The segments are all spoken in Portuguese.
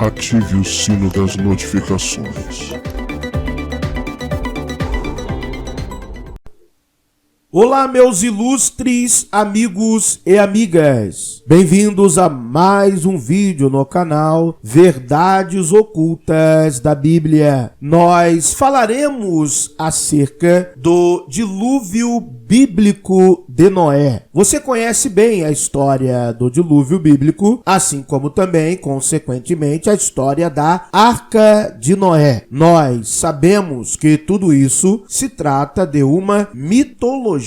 ative o sino das notificações. Olá, meus ilustres amigos e amigas. Bem-vindos a mais um vídeo no canal Verdades Ocultas da Bíblia. Nós falaremos acerca do dilúvio bíblico de Noé. Você conhece bem a história do dilúvio bíblico, assim como também, consequentemente, a história da Arca de Noé. Nós sabemos que tudo isso se trata de uma mitologia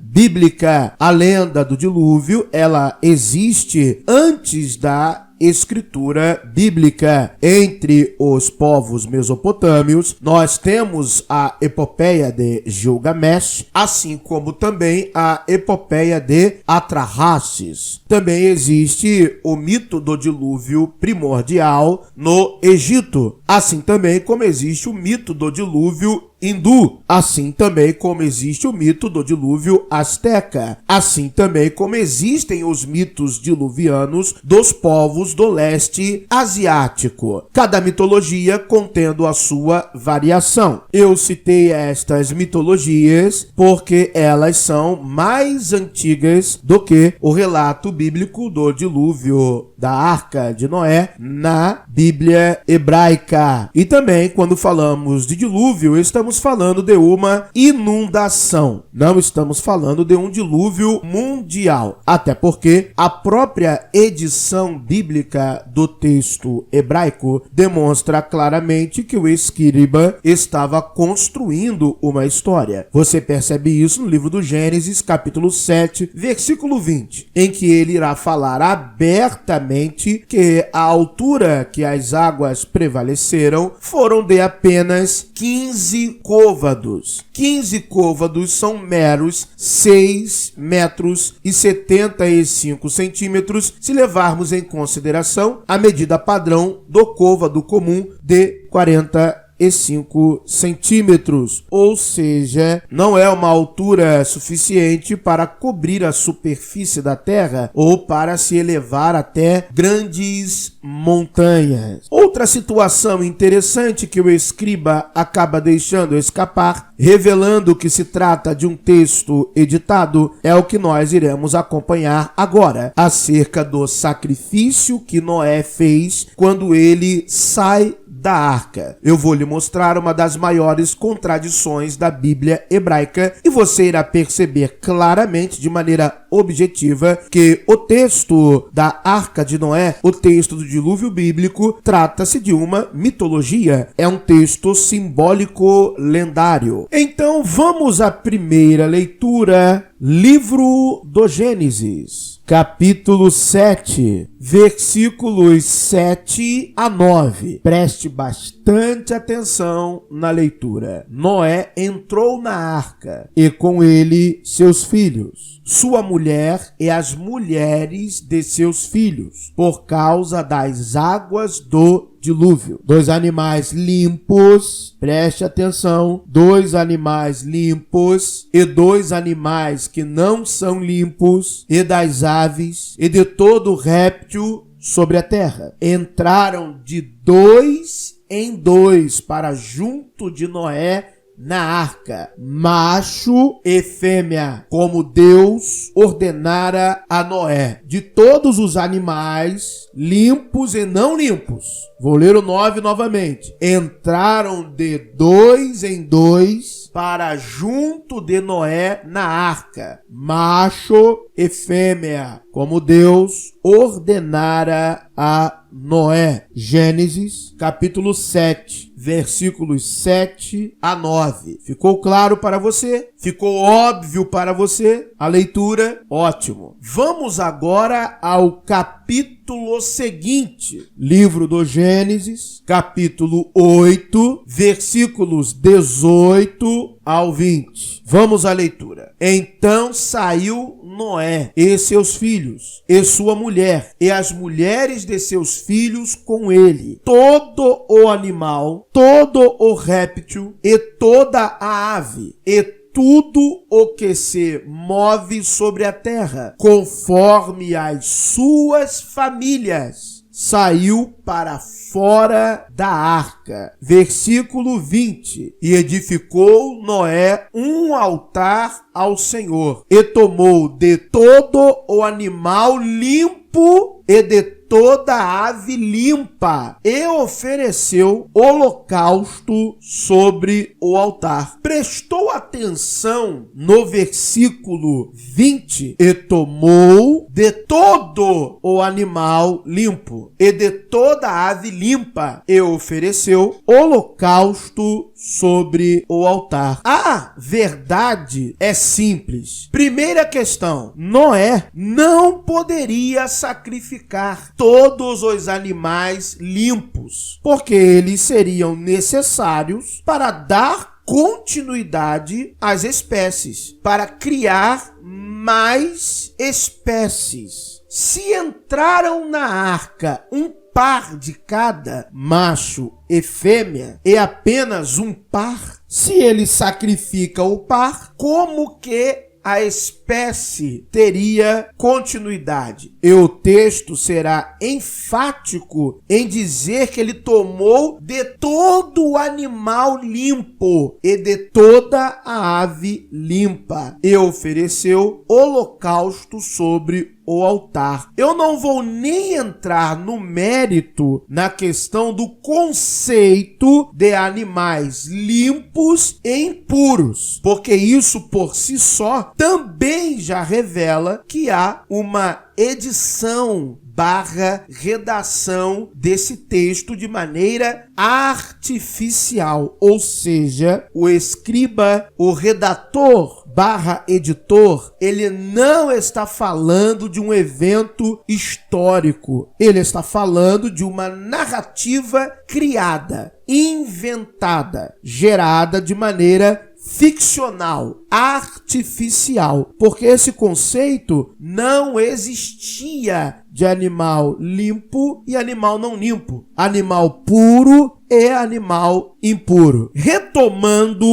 bíblica. A lenda do dilúvio, ela existe antes da escritura bíblica. Entre os povos mesopotâmios, nós temos a epopeia de Gilgamesh, assim como também a epopeia de Atrahasis. Também existe o mito do dilúvio primordial no Egito, assim também como existe o mito do dilúvio hindu, assim também como existe o mito do dilúvio asteca, assim também como existem os mitos diluvianos dos povos do leste asiático, cada mitologia contendo a sua variação. Eu citei estas mitologias porque elas são mais antigas do que o relato bíblico do dilúvio da Arca de Noé na Bíblia hebraica. E também, quando falamos de dilúvio, estamos falando de uma inundação. Não estamos falando de um dilúvio mundial. Até porque a própria edição bíblica do texto hebraico demonstra claramente que o escriba estava construindo uma história. Você percebe isso no livro do Gênesis, capítulo 7, versículo 20, em que ele irá falar abertamente que a altura que as águas prevaleceram foram de apenas 15 côvados. 15 côvados são meros 6 metros e 75 centímetros, se levarmos em consideração a medida padrão do côvado comum de 45 centímetros, ou seja, não é uma altura suficiente para cobrir a superfície da terra ou para se elevar até grandes montanhas. Outra situação interessante que o escriba acaba deixando escapar, revelando que se trata de um texto editado, é o que nós iremos acompanhar agora, acerca do sacrifício que Noé fez quando ele sai da arca. Eu vou lhe mostrar uma das maiores contradições da Bíblia hebraica e você irá perceber claramente, de maneira objetiva, que o texto da Arca de Noé, o texto do dilúvio bíblico, trata-se de uma mitologia. É um texto simbólico lendário. Então vamos à primeira leitura, livro do Gênesis, capítulo 7, versículos 7 a 9. Preste bastante atenção na leitura. Noé entrou na arca e com ele seus filhos, sua mulher e as mulheres de seus filhos, por causa das águas do dilúvio. 2 animais limpos, preste atenção, 2 animais limpos e 2 animais que não são limpos, e das aves e de todo réptil sobre a terra. Entraram de 2 em 2 para junto de Noé na arca, macho e fêmea, como Deus ordenara a Noé, de todos os animais, limpos e não limpos. Vou ler o 9 novamente. Entraram de 2 em 2 para junto de Noé na arca, macho e fêmea, como Deus ordenara a Noé. Gênesis, capítulo 7, versículos 7 a 9. Ficou claro para você? Ficou óbvio para você a leitura? Ótimo. Vamos agora ao capítulo seguinte. Livro do Gênesis, capítulo 8, versículos 18 ao 20. Vamos à leitura. Então saiu Noé e seus filhos, e sua mulher, e as mulheres de seus filhos com ele, todo o animal, todo o réptil, e toda a ave, e tudo o que se move sobre a terra, conforme as suas famílias, saiu para fora da arca. Versículo 20. E edificou Noé um altar ao Senhor, e tomou de todo o animal limpo e de toda ave limpa, e ofereceu holocausto sobre o altar. Prestou atenção no versículo 20? E tomou de todo o animal limpo, e de toda ave limpa, e ofereceu holocausto sobre o altar. A verdade é simples. Primeira questão: Noé não poderia sacrificar todos os animais limpos, porque eles seriam necessários para dar continuidade às espécies, para criar mais espécies. Se entraram na arca um par de cada, macho e fêmea, e apenas um par, se ele sacrifica o par, como que a espécie teria continuidade? E o texto será enfático em dizer que ele tomou de todo o animal limpo e de toda a ave limpa, e ofereceu holocausto sobre o altar. Eu não vou nem entrar no mérito na questão do conceito de animais limpos e impuros, porque isso por si só também já revela que há uma edição / redação desse texto de maneira artificial, ou seja, o escriba, o redator / editor, ele não está falando de um evento histórico, ele está falando de uma narrativa criada, inventada, gerada de maneira ficcional, artificial, porque esse conceito não existia de animal limpo e animal não limpo, animal puro e animal impuro. Retomando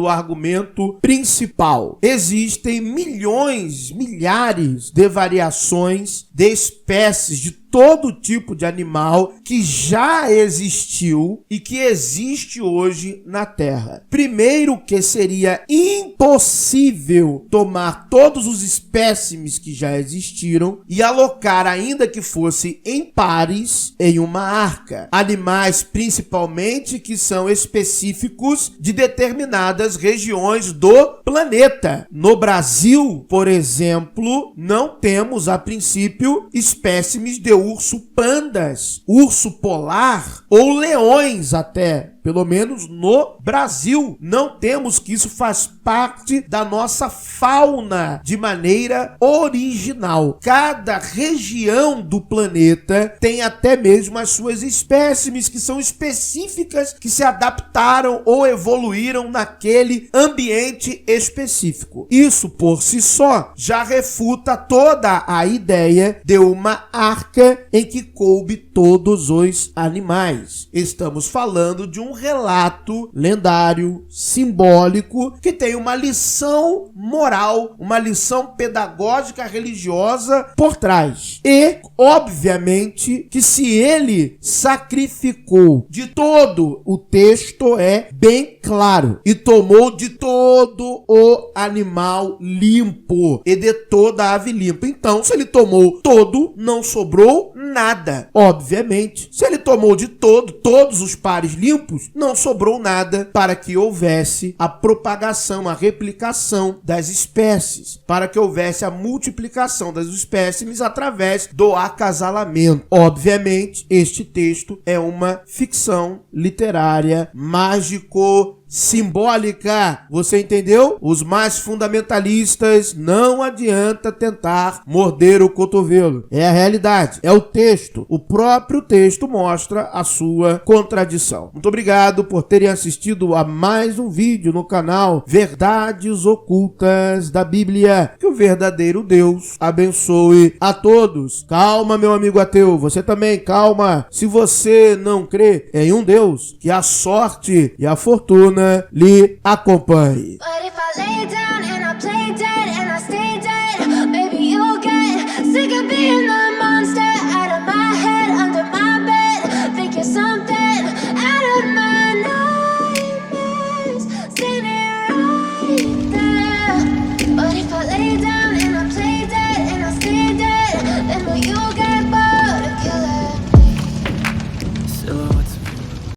o argumento principal, existem milhões, milhares de variações de espécies de todo tipo de animal que já existiu e que existe hoje na Terra. Primeiro, que seria impossível tomar todos os espécimes que já existiram e alocar, ainda que fosse em pares, em uma arca. Animais, principalmente, que são específicos de determinadas regiões do planeta. No Brasil, por exemplo, não temos, a princípio, espécimes de urso pandas, urso polar ou leões até. Pelo menos no Brasil, não temos, que isso faz parte da nossa fauna de maneira original. Cada região do planeta tem até mesmo as suas espécimes que são específicas, que se adaptaram ou evoluíram naquele ambiente específico. Isso por si só já refuta toda a ideia de uma arca em que coube todos os animais. Estamos falando de um relato lendário, simbólico, que tem uma lição moral, uma lição pedagógica religiosa por trás. E, obviamente, que se ele sacrificou de todo, o texto é bem claro, e tomou de todo o animal limpo e de toda a ave limpa. Então, se ele tomou todo, não sobrou nada. Obviamente, se ele tomou de todos os pares limpos, não sobrou nada para que houvesse a propagação, a replicação das espécies, para que houvesse a multiplicação das espécimes através do acasalamento. Obviamente, este texto é uma ficção literária mágico-simbólica. Você entendeu? Os mais fundamentalistas, não adianta tentar morder o cotovelo. É a realidade, é o texto. O próprio texto mostra a sua contradição. Muito obrigado por terem assistido a mais um vídeo no canal Verdades Ocultas da Bíblia. Que o verdadeiro Deus abençoe a todos. Calma, meu amigo ateu, você também, calma. Se você não crê em um Deus, que a sorte e a fortuna lhe acompanhe. But if I lay down and I play dead